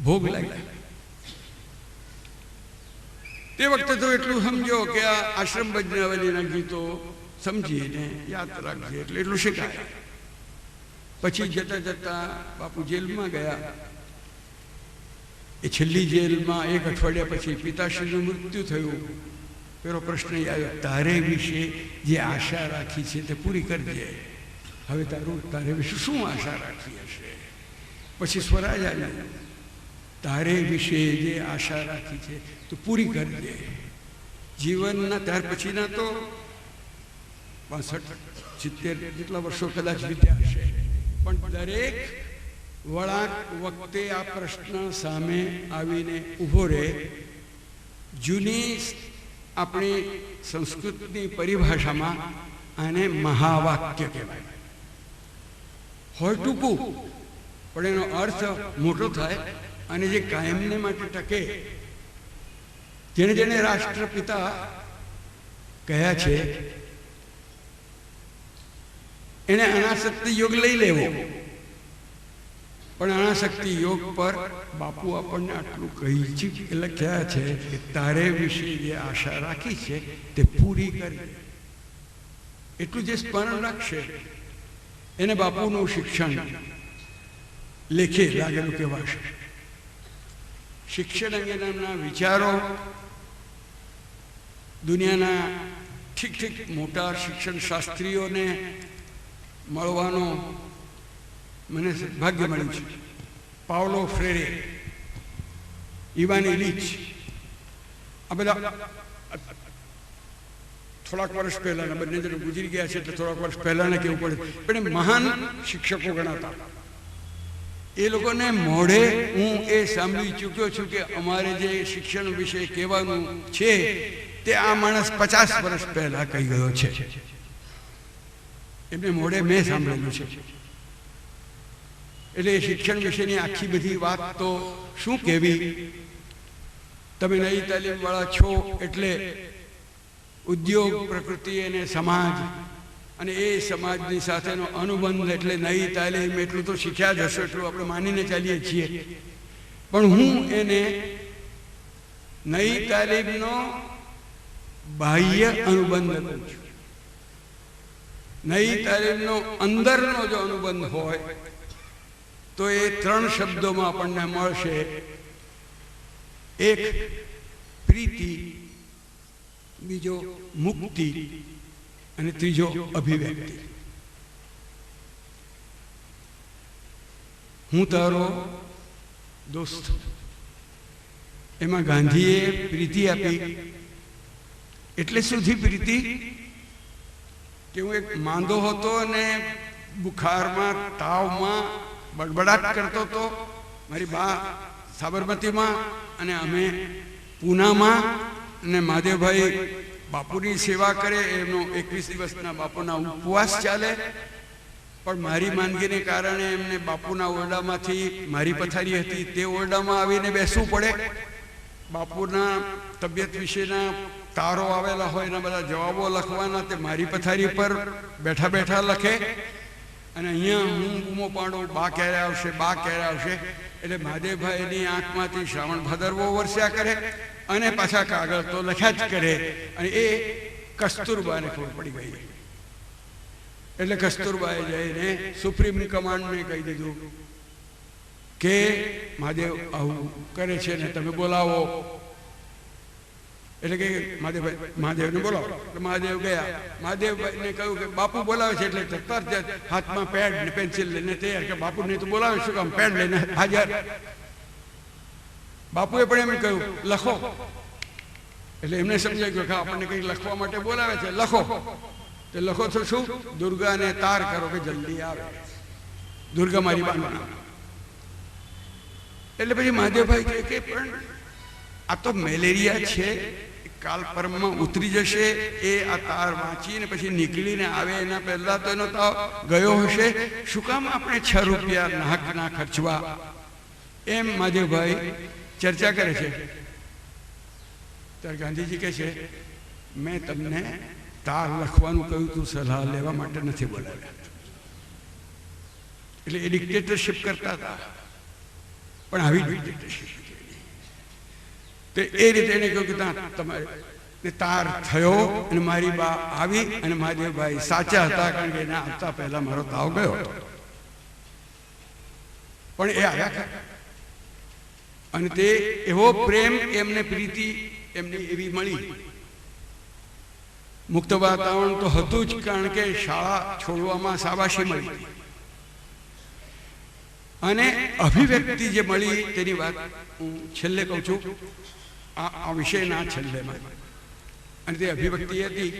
[SPEAKER 1] ભોગ લાગ્યા. તે વખતે તો એટલું સમજો કે આ આશ્રમ ભજનાવલીના ગીતો સમજીને યાદ રાખજે, એટલે એટલું શીખાય. પછી જતા જતા બાપુ જેલમાં ગયા. એ છેલ્લી જેલમાં 1 અઠવાડિયા પછી પિતાશ્રીનું મૃત્યુ થયું. પેલો પ્રશ્ન આવ્યો, તારે વિશે જે આશા રાખી છે તે પૂરી કરજે. હવે તારે વિશે શું આશા રાખી હશે? પછી સ્વરાજ આવ્યું, તારે વિશે જે આશા રાખી છે તો પૂરી કરજે. જીવનના ત્યાર પછીના તો 65-70 જેટલા વર્ષો કદાચ વીત્યા હશે, પણ દરેક વળાંક વખતે આ પ્રશ્ન સામે આવીને ઊભો રહે. જૂની આપણી સંસ્કૃતની પરિભાષામાં આને મહાવાક્ય કહેવાય. હોય ટૂંકું પણ એનો અર્થ મોટો થાય અને જે કાયમને માટે ટકે. જેને જેને રાષ્ટ્રપિતા કહ્યા છે એને અનાસક્તિ યોગ લઈ લેવો, પણ અનાસક્તિ યોગ પર બાપુ આપણને આટલું કહી લખ્યા છે કે તારે વિશે જે આશા રાખી છે તે પૂરી કરી. એટલું જે સ્મરણ રાખશે એને બાપુનું શિક્ષણ લેખે લાગેલું કહેવાશે. શિક્ષણ અંગેના વિચારો દુનિયાના ઠીક મોટા શિક્ષણ શાસ્ત્રીઓને મળવાનો મને ભાગ્ય મળ્યું છે. પાવલો ફ્રેરે, ઇવાન ઇલિચ, આ બધા થોડાક વર્ષ પહેલાના, બંને જણ ગુજરી ગયા છે એટલે થોડાક વર્ષ પહેલાના કહેવું પડે, પણ એ મહાન શિક્ષકો ગણાતા. એ લોકોને મોઢે હું એ સાંભળી ચૂક્યો છું કે અમારે જે શિક્ષણ વિશે કહેવાનું છે તે આ માણસ 50 વર્ષ પહેલા કહી ગયો છે. એમને મોઢે મેં સાંભળેલું છે. એટલે એ શિક્ષણ વિશેની આખી બધી વાત તો શું કહેવી. તમે નવી તાલીમવાળા છો એટલે ઉદ્યોગ, પ્રકૃતિ અને સમાજ અને એ સમાજની સાથેનો અનુબંધ એટલે નવી તાલીમ, એટલું તો શીખ્યા જ હશો, એટલું આપણે માનીને ચાલીએ છીએ. પણ હું એને નવી તાલીમનો બાહ્ય અનુબંધ કરું છું. નવી તાલીમનો અંદરનો જો અનુબંધ હોય તો એ 3 શબ્દોમાં આપણને મળશે. એક પ્રીતિ, બીજો મુક્તિ અને ત્રીજો અભિવ્યક્તિ. હું તારો દોસ્ત. એમાં ગાંધીએ પ્રીતિ આપી. એટલે સુધી પ્રીતિ કે હું એક માંદો હતો અને બુખારમાં, તાવમાં બડબડાટ કરતો હતો. મારી બા સાબરમતીમાં અને અમે પૂનામાં, અને મહાદેવભાઈ બાપુની સેવા કરે, એમનો 21 દિવસના બાપુના ઉપવાસ ચાલે. પણ મારી માંદગીને કારણે એમને બાપુના ઓરડામાંથી, મારી પથારી હતી તે ઓરડામાં આવીને બેસવું પડે. બાપુના તબિયત વિશેના તારો આવેલા હોય એના બધા જવાબો લખવાના, તે મારી પથારી પર બેઠા બેઠા લખે. અને અહીંયા હું બૂમો પાડું, બા ક્યારે આવશે, બા ક્યારે આવશે. એટલે મહાદેવભાઈની આંખમાંથી શ્રાવણ ભાદરવો વરસ્યા કરે અને પાછા કાગળ તો લખ્યા જ કરે. અને એ કસ્તુરબાને ખબર પડી ગઈ. એટલે કસ્તુરબાએ જઈને સુપ્રીમ કમાન્ડને કહી દીધું કે મહાદેવ આવું કરે છે ને તમે બોલાવો. એટલે કે મહાદેવને બોલાવો. મહાદેવ ગયા. મહાદેવને કહ્યું કે બાપુ બોલાવે છે. એટલે તરત હાથમાં પેડ ને પેન્સિલ લઈને તૈયાર કે બાપુને તો બોલાવે શું કામ, પેડ લઈને હાજર. બાપુએ પણ એમ કહ્યું લખો. એટલે એમને સમજાય ગયું કે આપણને કંઈક લખવા માટે બોલાવે છે, લખો. તે લખો તો શું, દુર્ગાને તાર કરો કે જલ્દી આવે, દુર્ગા મારી બાનું. એટલે પછી મહાદેવભાઈ કહે કે પણ આ તો મેલેરિયા છે, કાલ પરમમાં ઉતરી જશે. એ આ તાર વાંચીને પછી નીકળીને આવે એના પહેલા તો એનો તાવ ગયો હશે. શું કામ આપણે 6 રૂપિયા નાહકના ખર્ચવા? એમ મહાદેવભાઈ ચર્ચા કરે છે. ત્યારે ગાંધીજી કહે છે મેં તમને તાર લખવાનું કહ્યું તું, સલાહ લેવા માટે નથી બોલાવ્યા. એટલે એ ડિક્ટેટરશિપ કરતા હતા, પણ આવી ડિક્ટેટરશિપ. તો એ રીતે એને કહ્યું કે તમારે તાર થયો અને મારી બા આવી. અને મહાદેવભાઈ સાચા હતા, કારણ કે એના આવતા પહેલા મારો તાવ ગયો હતો. પણ એ આવ્યા અને તે એવો પ્રેમ, એમને પ્રીતિ એમની એવી મળી મુક્ત વાતાવરણ તો હતું જ, કારણ કે શાળા છોડવામાં શાબાશી મળી અને અભિવ્યક્તિ જે મળી તેની વાત હું છેલ્લે કહું છું, આ વિષયના છેલ્લેમાં. અને તે અભિવ્યક્તિ હતી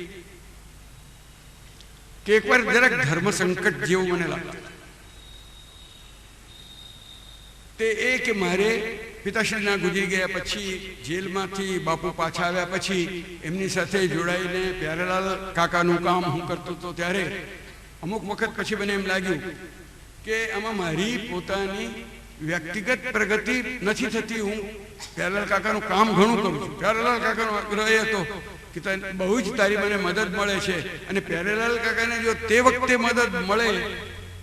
[SPEAKER 1] કે એકવાર જરાક ધર્મ સંકટ જેવું મને લાગતું. તે એ કે મારે પિતાશ્રીના ગુજરી ગયા પછી, જેલમાંથી બાપુ પાછા આવ્યા પછી એમની સાથે જોડાઈને પ્યારેલાલ કાકાનું કામ હું કરતો હતો, ત્યારે અમુક વખત પછી મને એમ લાગ્યું કે આમાં મારી પોતાની વ્યક્તિગત પ્રગતિ નથી થતી. હું પ્યારેલાલ કાકાનું કામ ઘણું કરું છું. પ્યારેલાલ કાકાનો આગ્રહ એ હતો કે બહુ જ તારી મને મદદ મળે છે, અને પ્યારેલાલ કાકાને જો તે વખતે મદદ મળે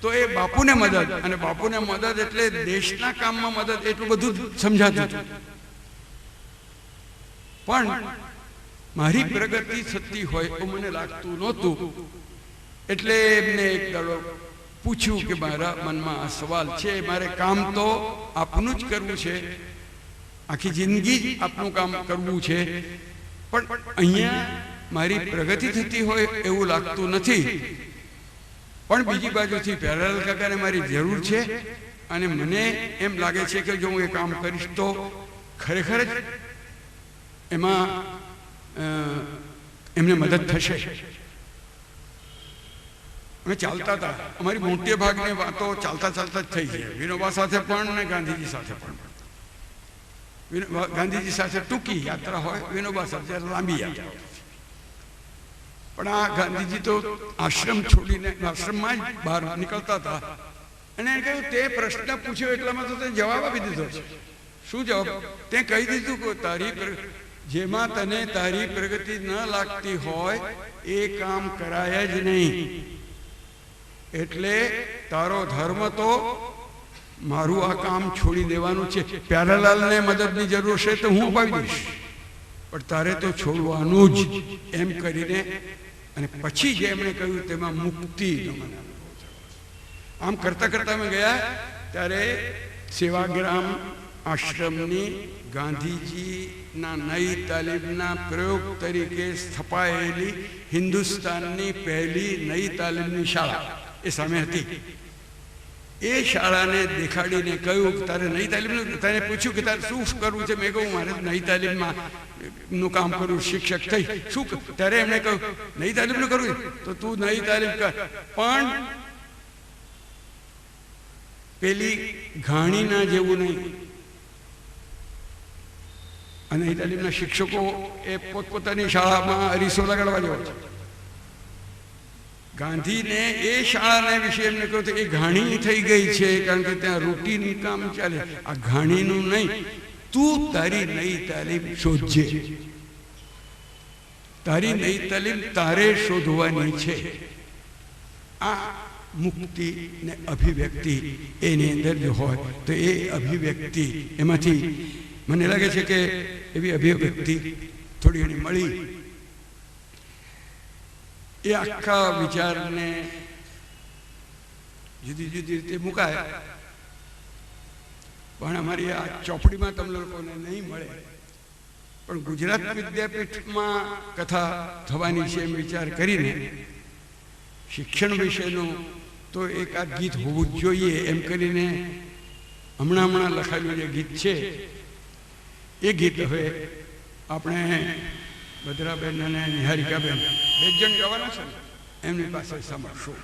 [SPEAKER 1] તો એ બાપુને મદદ, અને બાપુને મદદ એટલે દેશના કામમાં મદદ, એટલું બધું સમજાતું હતું. પણ મારી પ્રગતિ થતી હોય તો મને લાગતું નહોતું. એટલે એમને એક દાડો પૂછ્યું કે મારા મનમાં આ સવાલ છે, મારે કામ તો આપનું જ કરવું છે, આખી જિંદગી જ આપનું કામ કરવું છે, પણ અહીંયા મારી પ્રગતિ થતી હોય એવું લાગતું નથી. પણ બીજી બાજુથી પ્યારેલાલ કાકાને મારી જરૂર છે, અને મને એમ લાગે છે કે જો હું એ કામ કરીશ તો ખરેખર જ એમાં એમને મદદ થશે. અમે ચાલતા હતા, અમારી મોટે ભાગની વાતો ચાલતા ચાલતા જ થઈ જાય, વિનોબા સાથે પણ ને ગાંધીજી સાથે પણ. ગાંધીજી સાથે ટૂંકી યાત્રા હોય, વિનોબા સાથે લાંબી યાત્રા. પણ આ ગાંધીજી તો આશ્રમ છોડીને આશ્રમમાં જ બહાર નીકળતા હતા, અને એને કહ્યું તે પ્રશ્ન પૂછ્યો એટલામાં તો તે જવાબ આપી દીધો છે. શું જવાબ? તે કહી દીધું કે તારી જેમાં તને તારી પ્રગતિ ન લાગતી હોય એ કામ કરાય જ નહીં. એટલે તારો ધર્મ તો મારું આ કામ છોડી દેવાનું છે. પ્યારેલાલને મદદની જરૂર છે તો હું અપાવી દઈશ, પણ તારે તો છોડવાનું જ, એમ કરીને. અને પછી જે એમણે કહ્યું તેમાં મુક્તિનો મને અનુભવ થયો. આમ કરતા કરતા અમે ગયા ત્યારે સેવાગ્રામ આશ્રમની ગાંધીજીના નઈ તાલીમના પ્રયોગ તરીકે સ્થપાયેલી હિન્દુસ્તાનની પહેલી નઈ તાલીમની શાળા એ સામે હતી. એ શાળાને દેખાડીને કહ્યું કે તારે નઈ તાલીમનું, તને પૂછ્યું કે તારે શું કરવું છે? મેં કહ્યું મારે નઈ તાલીમમાં નું કામ કરું, શિક્ષક થઈ. શું? ત્યારે એમણે કહ્યું નઈ તાલીમનું કરવું તો તું નઈ તાલીમ કર, પણ પેલી ઘાણીના જેવું નહીં. અને નઈ તાલીમના શિક્ષકો એ પોતપોતાની શાળામાં અરીસો લગાડવા જેવો છે. ગાંધીને એ શાળાના વિશે એમને કહ્યું કે એ ઘાણી થઈ ગઈ છે, કારણ કે ત્યાં રૂટીન કામ ચાલે. આ ઘાણીનું નહીં, તું તારી નઈ તાલીમ શોધજે. તારી નઈ તાલીમ તારે શોધવાની છે. આ મુક્તિ ને અભિવ્યક્તિ એની અંદર જો હોય તો એ અભિવ્યક્તિ, એમાંથી મને લાગે છે કે એવી અભિવ્યક્તિ થોડી ઘણી મળી. એ આખા વિચારને જુદી જુદી રીતે મુકાય, પણ અમારી આ ચોપડીમાં તમને લોકોને નહીં મળે. પણ ગુજરાત વિદ્યાપીઠમાં કથા થવાની છે એમ વિચાર કરીને શિક્ષણ વિશેનું તો એકાદ ગીત હોવું જ જોઈએ એમ કરીને હમણાં લખાયેલું જે ગીત છે એ ગીત હવે આપણે ભદ્રાબેન અને નિહારિકાબેન બે જણ ગાવાના છે ને, એમની પાસે સાંભળશું.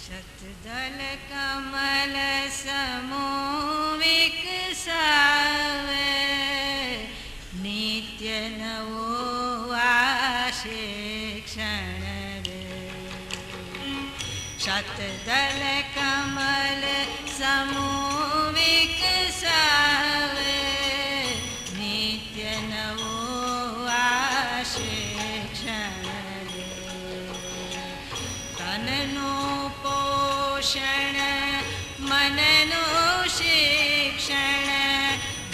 [SPEAKER 2] શતદલ કમલ સમો વિકસાવે, નિત્ય નવો આશે ક્ષણ રે. શતદલ કમલ સમો વિકસાવે, નિત્ય નવો આશે ક્ષણ રે. તનનું પોષણ મનનું શિક્ષણ,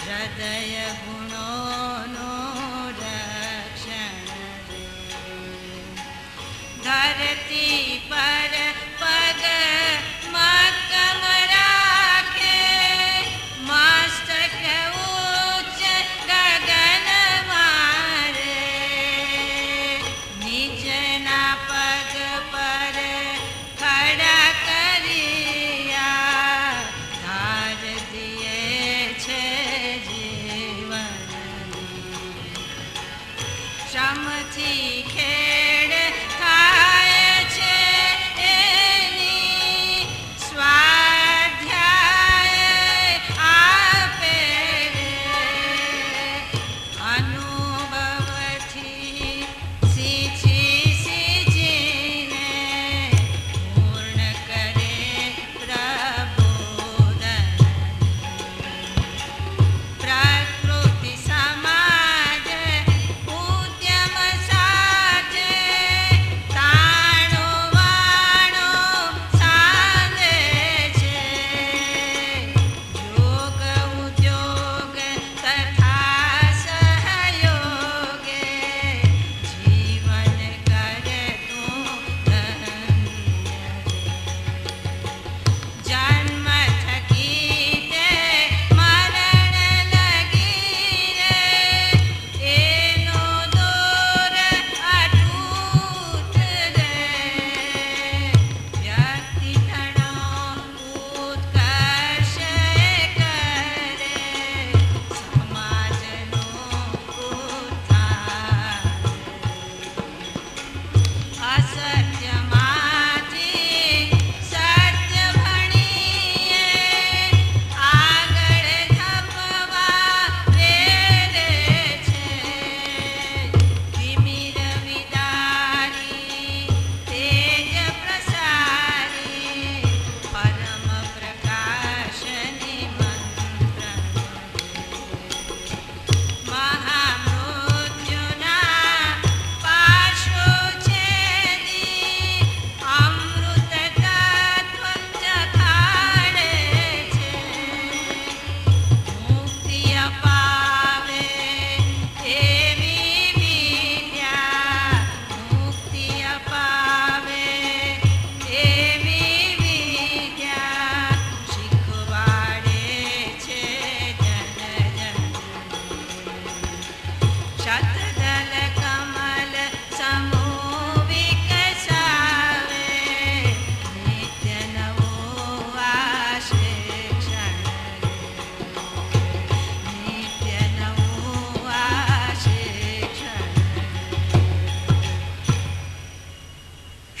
[SPEAKER 2] હૃદય ગુણોનું રક્ષણ રે. ધરતી પર પગ મક્કમ રાખે, મસ્તક ઉચ્ચ ગગન મારે.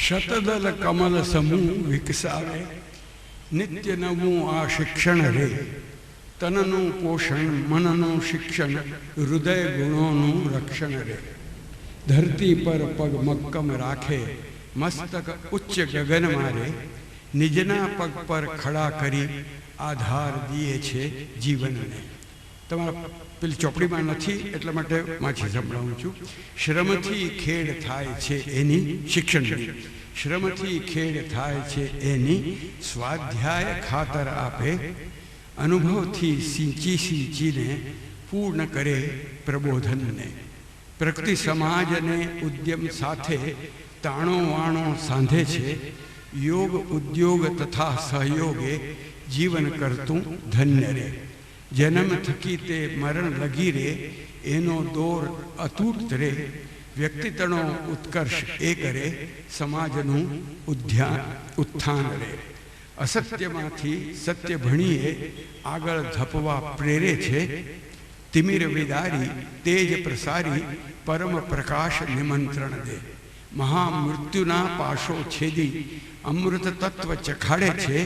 [SPEAKER 1] શતદલ કમલ સમૂહ વિકસાવે, નિત્ય નવું આ શિક્ષણ રે. તનનું પોષણ, મનનું શિક્ષણ, હૃદય ગુણોનું રક્ષણ રે. ધરતી પર પગ મક્કમ રાખે, મસ્તક ઉચ્ચ ગગન મારે. નિજના પગ પર ખડા કરી આધાર દીએ છે જીવનને. તમારા પેલી ચોપડીમાં નથી એટલા માટે માછી સંભળાવું છું. શ્રમથી ખેડ થાય છે એની શિક્ષણની, શ્રમથી ખેડ થાય છે એની સ્વાધ્યાય ખાતર આપે. અનુભવથી સિંચી સિંચીને પૂર્ણ કરે પ્રબોધનને. પ્રકૃતિ સમાજને ઉદ્યમ સાથે તાણો વાણો સાંધે છે. યોગ ઉદ્યોગ તથા સહયોગે જીવન કરતું ધન્ય રે. જન્મ થકી તે મરણ લગી રે, એનો દોર અતૂટ રે. વ્યક્તિત્વનો ઉત્કર્ષ એ કરે, સમાજનું ઉત્થાન રે. અસત્યમાંથી સત્ય ભણીએ આગળ ધપવા પ્રેરે છે. તિમિર વિદારી તેજ પ્રસારી પરમ પ્રકાશ નિમંત્રણ દે. મહામૃત્યુના પાશો છેદી અમૃત તત્વ ચખાડે છે.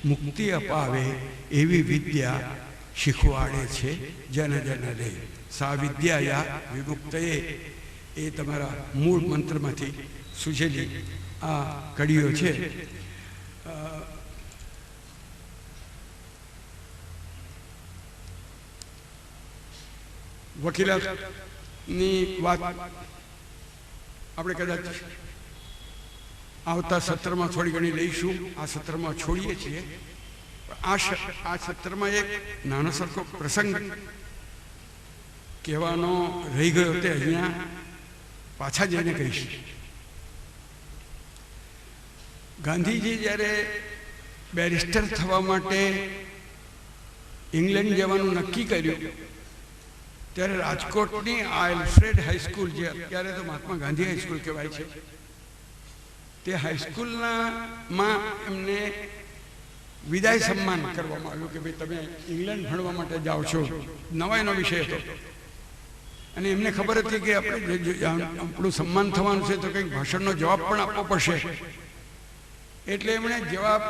[SPEAKER 1] મુક્તિ અપાવે એવી વિદ્યા શીખવાડે છે જન જન રે. સા વિદ્યાયા વિમુક્તયે એ તમારા મૂળ મંત્રમાંથી સૂચેલી આ કડીઓ છે. વકીલાતની વાત આપણે કદાચ આવતા સત્રમાં થોડી ઘણી લઈશું. આ સત્રમાં છોડીએ છીએ. આ સત્રમાં એક નાનો સરખો પ્રસંગ કહેવાનો રહી ગયો તે અહીંયા પાછા જઈને કહીશ. ગાંધીજી જ્યારે બેરિસ્ટર થવા માટે ઇંગ્લેન્ડ જવાનું નક્કી કર્યું ત્યારે રાજકોટની આ એલ્ફ્રેડ હાઈસ્કૂલ, જે અત્યારે તો મહાત્મા ગાંધી હાઈસ્કૂલ કહેવાય છે, તે હાઈસ્કૂલમાં એમને વિદાય સન્માન કરવામાં આવ્યું કે ભાઈ તમે ઇંગ્લેન્ડ ભણવા માટે જાઓ છો. નવાઈનો વિષય હતો અને એમને ખબર હતી કે આપણે આપણું સન્માન થવાનું છે તો કંઈક ભાષણનો જવાબ પણ આપવો પડશે. એટલે એમણે જવાબ,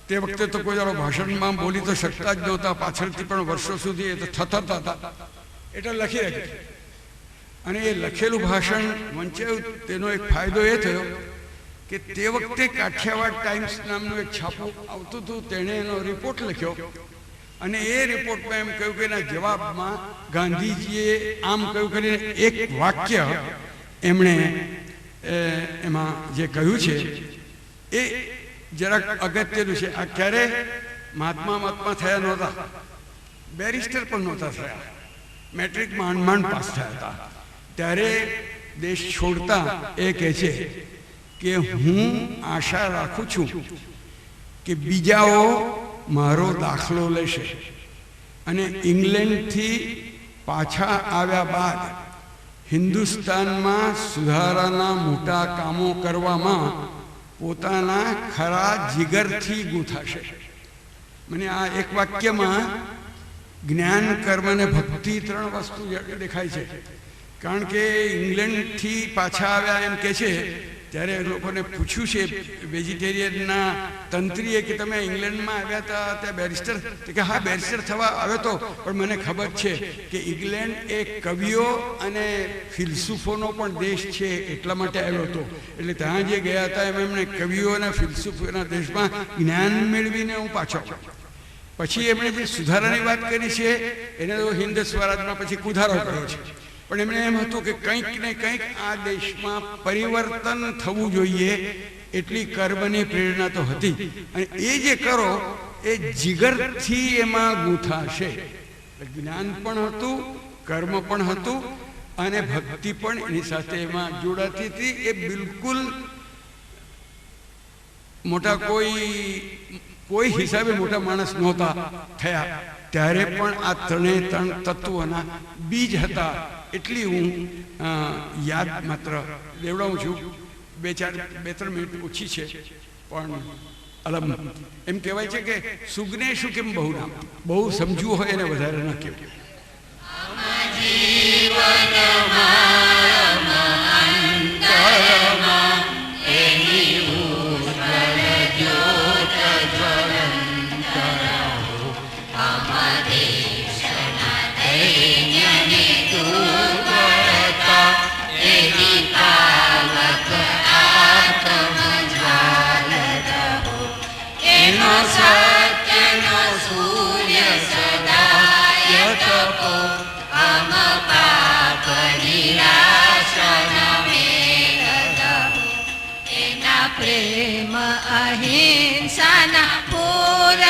[SPEAKER 1] તે વખતે તો કોઈ દાડો ભાષણમાં બોલી તો શકતા જ નહોતા, પાછળથી પણ વર્ષો સુધી એ તો થતા હતા, એટલે લખી રાખ્યું. અને એ લખેલું ભાષણ વંચાયું. તેનો એક ફાયદો એ થયો કે તે વખતે કાઠિયાવાડ ટાઈમ્સ નામનું એક છાપું આવતું હતું, તેણે એનો રિપોર્ટ લખ્યો અને એ રિપોર્ટમાં એમ કહ્યું કે એના જવાબમાં ગાંધીજીએ આમ કહ્યું કરીને એક વાક્ય એમણે એમાં જે કહ્યું છે એ જરાક અગત્યનું છે. આ ક્યારે મહાત્મા થયા નહોતા, બેરિસ્ટર પણ નહોતા થયા, મેટ્રિક માંડ પાસ થયા હતા. ત્યારે દેશ છોડતા એ કહે છે કે હું આશા રાખું છું કે બીજાઓ મારો દાખલો લેશે અને ઇંગ્લેન્ડથી પાછા આવ્યા બાદ હિન્દુસ્તાનમાં સુધારાના મોટા કામો કરવામાં પોતાના ખરા જીગરથી ગૂંથાશે. મને આ એક વાક્યમાં જ્ઞાન, કર્મ અને ભક્તિ 3 વસ્તુ દેખાય છે. કારણ કે ઇંગ્લેન્ડથી પાછા આવ્યા એમ કે છે ત્યારે લોકોને પૂછ્યું છે વેજીટેરિયનના તંત્રીએ કે તમે ઇંગ્લેન્ડમાં આવ્યા હતા ત્યાં બેરિસ્ટર, કે હા બેરિસ્ટર થવા આવ્યો હતો, પણ મને ખબર છે કે ઇંગ્લેન્ડ એ કવિઓ અને ફિલસૂફોનો પણ દેશ છે એટલા માટે આવ્યો હતો. એટલે ત્યાં જે ગયા હતા એમ એમણે કવિઓ અને ફિલસૂફોના દેશમાં જ્ઞાન મેળવીને હું પાછો. પછી એમણે જે સુધારાની વાત કરી છે એને તો હિન્દ સ્વરાજમાં પછી કુધારો કર્યો છે. પણ એમણે એમ હતું કે કંઈક ને કંઈક આ દેશમાં પરિવર્તન થવું જોઈએ એટલી કર્મની પ્રેરણા તો હતી. અને એ જે કરો એ જીગરથી એમાં ગૂંથાશે. જ્ઞાન પણ હતું, કર્મ પણ હતું અને ભક્તિ પણ એની સાથે એમાં જોડાતી હતી. એ બિલકુલ મોટા કોઈ હિસાબે મોટા માણસ નહોતા થયા, ત્યારે પણ આ 3 તત્વોના બીજ હતા. એટલી હું યાદ માત્ર દેવડાવું છું. 2-3 મિનિટ ઓછી છે પણ અલમ એમ કહેવાય છે કે સુગને શું કેમ બહુ નામ, બહુ સમજવું હોય એને વધારે ન કહેવું. જીવન
[SPEAKER 2] અહિંસાના પૂર